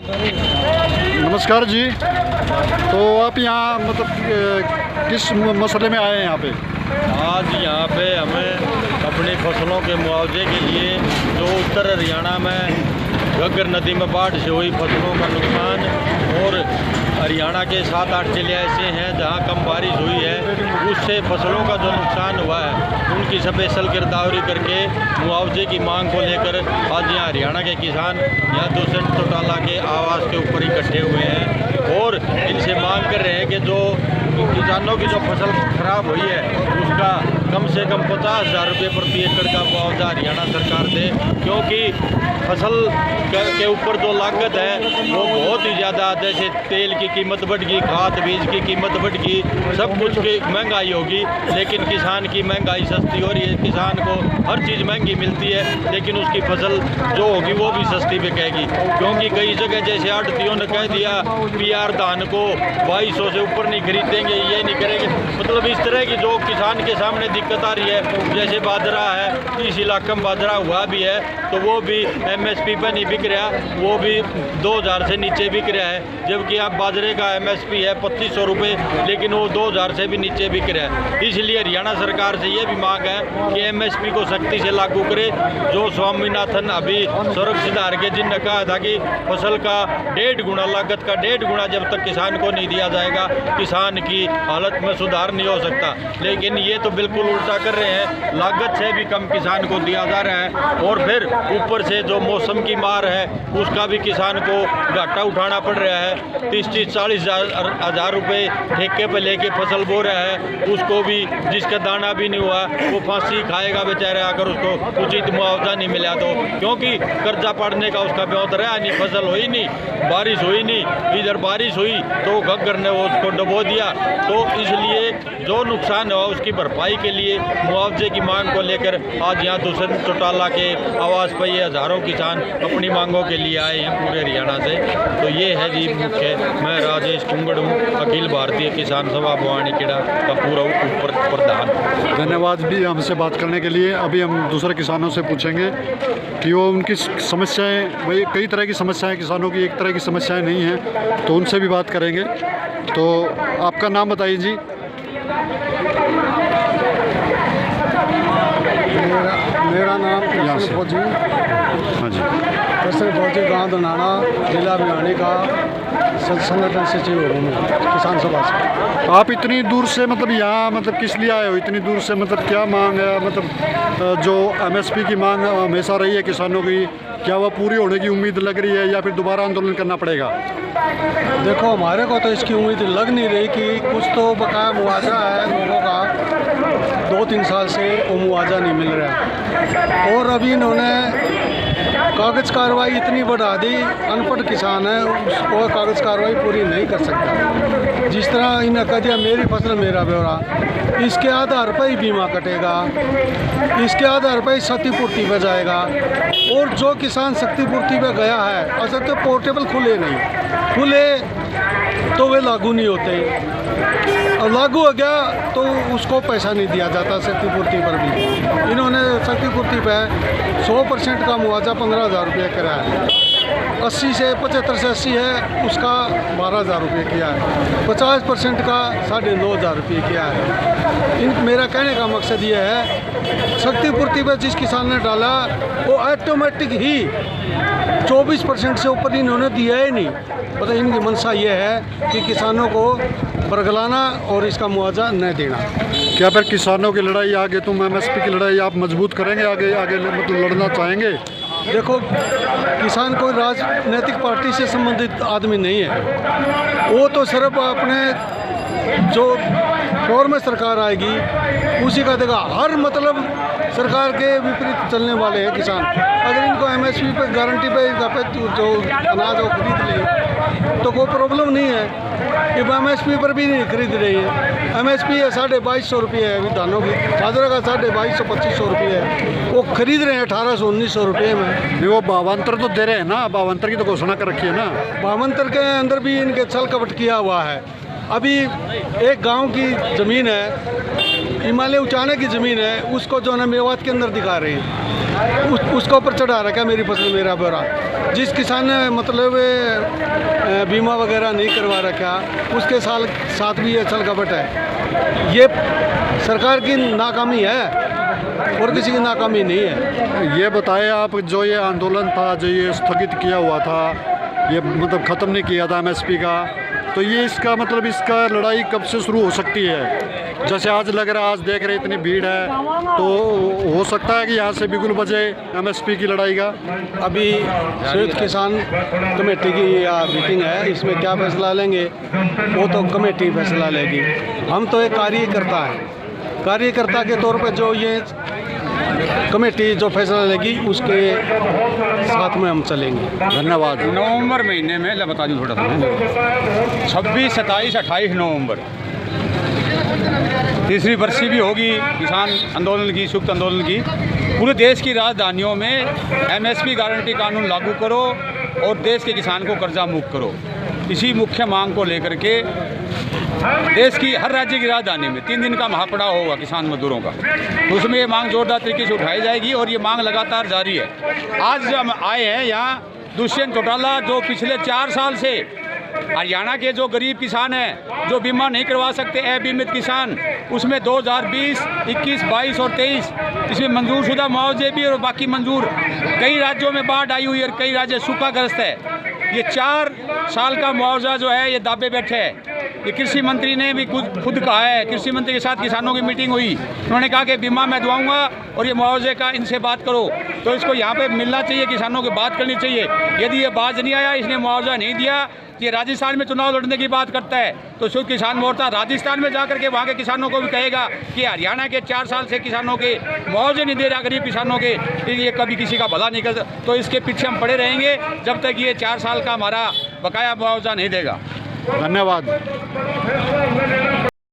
नमस्कार जी। तो आप यहाँ मतलब किस मसले में आए हैं यहाँ पे? आज यहाँ पे हमें अपनी फसलों के मुआवजे के लिए जो उत्तर हरियाणा में घग्गर नदी में बाढ़ से हुई फसलों का नुकसान और हरियाणा के 7-8 जिले ऐसे हैं जहाँ कम बारिश हुई है, उससे फसलों का जो नुकसान हुआ है उनकी स्पेशल गिरदावरी करके मुआवजे की मांग को लेकर आज यहाँ हरियाणा के किसान यहाँ दूसरे चौटाला के आवास के ऊपर इकट्ठे हुए हैं और इनसे मांग कर रहे हैं कि जो किसानों की जो फसल खराब हुई है उसका कम से कम 50,000 रुपये प्रति एकड़ का मुआवजा हरियाणा सरकार दे, क्योंकि फसल के ऊपर जो लागत है वो बहुत ही ज़्यादा, जैसे तेल की कीमत बढ़ गई, खाद बीज की कीमत बढ़ गई, सब कुछ की महंगाई होगी, लेकिन किसान की महंगाई सस्ती हो रही है। किसान को हर चीज़ महंगी मिलती है लेकिन उसकी फसल जो होगी वो भी सस्ती बिकेगी, क्योंकि कई जगह जैसे आढ़तियों ने कह दिया PR धान को 2200 से ऊपर नहीं खरीदेंगे, ये नहीं करेंगे। मतलब इस तरह की जो किसान के सामने दिक्कत आ रही है, जैसे बाजरा है, इस इलाके में बाजरा हुआ भी है तो वो भी MSP पर नहीं बिक रहा, वो भी 2000 से नीचे बिक रहा है, जबकि अब बाजरे का MSP है 2500 रुपये, लेकिन वो 2000 से भी नीचे बिक रहा है। इसलिए हरियाणा सरकार से ये भी मांग है कि MSP को सख्ती से लागू करे। जो स्वामीनाथन अभी सड़क सुधार के जिनने कहा था कि फसल का 1.5 गुना लागत का 1.5 गुना जब तक किसान को नहीं दिया जाएगा किसान की हालत में सुधार नहीं हो सकता, लेकिन ये तो बिल्कुल उल्टा कर रहे हैं। लागत से भी कम किसान को दिया जा रहा है और फिर ऊपर से जो मौसम की मार है उसका भी किसान को घाटा उठाना पड़ रहा है। 30-40 हज़ार रुपये ठेके पर लेके फसल बो रहा है, उसको भी जिसका दाना भी नहीं हुआ वो फांसी खाएगा बेचारा अगर उसको उचित मुआवजा नहीं मिला तो, क्योंकि कर्जा पड़ने का उसका ब्योत रहा नहीं, फसल हुई नहीं, बारिश हुई नहीं। इधर बारिश हुई तो घग्गर ने वो उसको डुबो दिया, तो इसलिए जो नुकसान हुआ उसकी भरपाई के लिए मुआवजे की मांग को लेकर आज यहाँ दूसरे चौटाला के आवास पर ये हज़ारों किसान अपनी मांगों के लिए आए हैं पूरे हरियाणा से। तो ये है जी मुख्य। मैं राजेश कुंगड़ हूँ, अखिल भारतीय किसान सभा भवानीखेड़ा का पूरा ऊपर प्रधान। धन्यवाद भी हमसे बात करने के लिए। अभी हम दूसरे किसानों से पूछेंगे कि वो उनकी समस्याएं, भाई कई तरह की समस्याएं किसानों की एक तरह की समस्याएं नहीं हैं, तो उनसे भी बात करेंगे। तो आपका नाम बताइए जी। मेरा नाम कृष्ण फौजी। हाँ जी। कृष्ण फौजी, गाँव धनाना, जिला भिवानी का संगठन सचिव हूँ मैं किसान सभा से। आप इतनी दूर से मतलब यहाँ मतलब किस लिए आए हो इतनी दूर से? मतलब क्या मांग है? मतलब जो MSP की मांग हमेशा रही है किसानों की, क्या वह पूरी होने की उम्मीद लग रही है या फिर दोबारा आंदोलन करना पड़ेगा? देखो, हमारे को तो इसकी उम्मीद लग नहीं रही कि कुछ तो बकाया मुआवजा है लोगों का, 2-3 साल से वो मुआवजा नहीं मिल रहा। और अभी इन्होंने कागज़ कार्रवाई इतनी बढ़ा दी, अनपढ़ किसान है उसको कागज़ कार्रवाई पूरी नहीं कर सकता। जिस तरह इन्हें कह दिया मेरी फसल मेरा ब्यौरा, इसके आधार पर ही बीमा कटेगा, इसके आधार पर ही क्षतिपूर्ति पे जाएगा। और जो किसान क्षतिपूर्ति पे गया है, असल तो पोर्टेबल खुले नहीं, खुले तो वे लागू नहीं होते, और लागू हो गया तो उसको पैसा नहीं दिया जाता क्षतिपूर्ति पर भी। इन्होंने क्षतिपूर्ति पे 100% का मुआवजा 15,000 रुपये कराया है, 80 से 75 से 80 है उसका 12,000 रुपये किया है, 50% का 9,500 रुपये किया है। मेरा कहने का मकसद ये है, क्षतिपूर्ति पे जिस किसान ने डाला वो ऑटोमेटिक ही 24% से ऊपर इन्होंने दिया ही नहीं। मतलब इनकी मंशा ये है कि किसानों को बरगलाना और इसका मुआवजा न देना। क्या फिर किसानों की लड़ाई आगे, तुम MSP की लड़ाई आप मजबूत करेंगे आगे मतलब लड़ना चाहेंगे? देखो, किसान कोई राजनीतिक पार्टी से संबंधित आदमी नहीं है, वो तो सिर्फ अपने जो फ्लोर में सरकार आएगी उसी का देगा। हर मतलब सरकार के विपरीत चलने वाले हैं किसान। अगर इनको MSP पे गारंटी पे जो अनाज वो खरीद ले तो कोई प्रॉब्लम नहीं है। ये MSP पर भी नहीं खरीद रही है। MSP है 2250 रुपये है अभी धानों की, बाजरा का 2250-2500 रुपये है, वो खरीद रहे हैं 1800-1900 रुपये में। नहीं, वो भावांतर तो दे रहे हैं ना, भावांतर की तो घोषणा कर रखी है ना। भावांतर के अंदर भी इनके छल कपट किया हुआ है। अभी एक गांव की ज़मीन है, हिमालय उचाने की ज़मीन है, उसको जो है मेवात के अंदर दिखा रहे हैं, उसके ऊपर चढ़ा रखा है मेरी फसल मेरा ब्यौरा। जिस किसान ने मतलब बीमा वगैरह नहीं करवा रखा, उसके साथ भी ये छल कपट है। ये सरकार की नाकामी है और किसी की नाकामी नहीं है। ये बताएं आप, जो ये आंदोलन था, जो ये स्थगित किया हुआ था, ये मतलब ख़त्म नहीं किया था एमएसपी का, तो ये इसका मतलब इसका लड़ाई कब से शुरू हो सकती है? जैसे आज लग रहा है, आज देख रहे इतनी भीड़ है, तो हो सकता है कि यहाँ से बिगुल बजे एमएसपी की लड़ाई का। अभी संयुक्त किसान कमेटी की मीटिंग है, इसमें क्या फैसला लेंगे वो तो कमेटी फैसला लेगी। हम तो एक कार्यकर्ता हैं, कार्यकर्ता के तौर पर जो ये कमेटी जो फैसला लेगी उसके साथ में हम चलेंगे। धन्यवाद। नवंबर महीने में मैं बता दूँ थोड़ा सा, 26, 27, 28 नवंबर तीसरी बरसी भी होगी किसान आंदोलन की, संयुक्त आंदोलन की। पूरे देश की राजधानियों में एमएसपी गारंटी कानून लागू करो और देश के किसान को कर्जा मुक्त करो। इसी मुख्य मांग को लेकर के देश की हर राज्य की राजधानी में 3 दिन का महापड़ाव होगा किसान मजदूरों का, तो उसमें ये मांग जोरदार तरीके से उठाई जाएगी और ये मांग लगातार जारी है। आज हम आए हैं यहाँ, दुष्यंत चौटाला जो पिछले 4 साल से हरियाणा के जो गरीब किसान हैं, जो बीमा नहीं करवा सकते, अबीमित किसान, उसमें 2020, 21, 22 और 23 इसमें मंजूरशुदा मुआवजे भी और बाकी मंजूर। कई राज्यों में बाढ़ आई हुई है और कई राज्य सूखाग्रस्त है। ये 4 साल का मुआवजा जो है ये दाबे बैठे है। ये कृषि मंत्री ने भी खुद कहा है, कृषि मंत्री के साथ किसानों की मीटिंग हुई, उन्होंने कहा कि बीमा मैं दिलाऊंगा और ये मुआवजे का इनसे बात करो। तो इसको यहाँ पे मिलना चाहिए, किसानों की बात करनी चाहिए। यदि ये बाज नहीं आया, इसने मुआवजा नहीं दिया, ये राजस्थान में चुनाव लड़ने की बात करता है, तो संयुक्त किसान मोर्चा राजस्थान में जाकर के वहाँ के किसानों को भी कहेगा कि हरियाणा के 4 साल से किसानों के मुआवजे नहीं दे रहा, गरीब किसानों के, ये कभी किसी का भला नहीं कर। तो इसके पीछे हम पड़े रहेंगे जब तक ये 4 साल का हमारा बकाया मुआवजा नहीं देगा। धन्यवाद।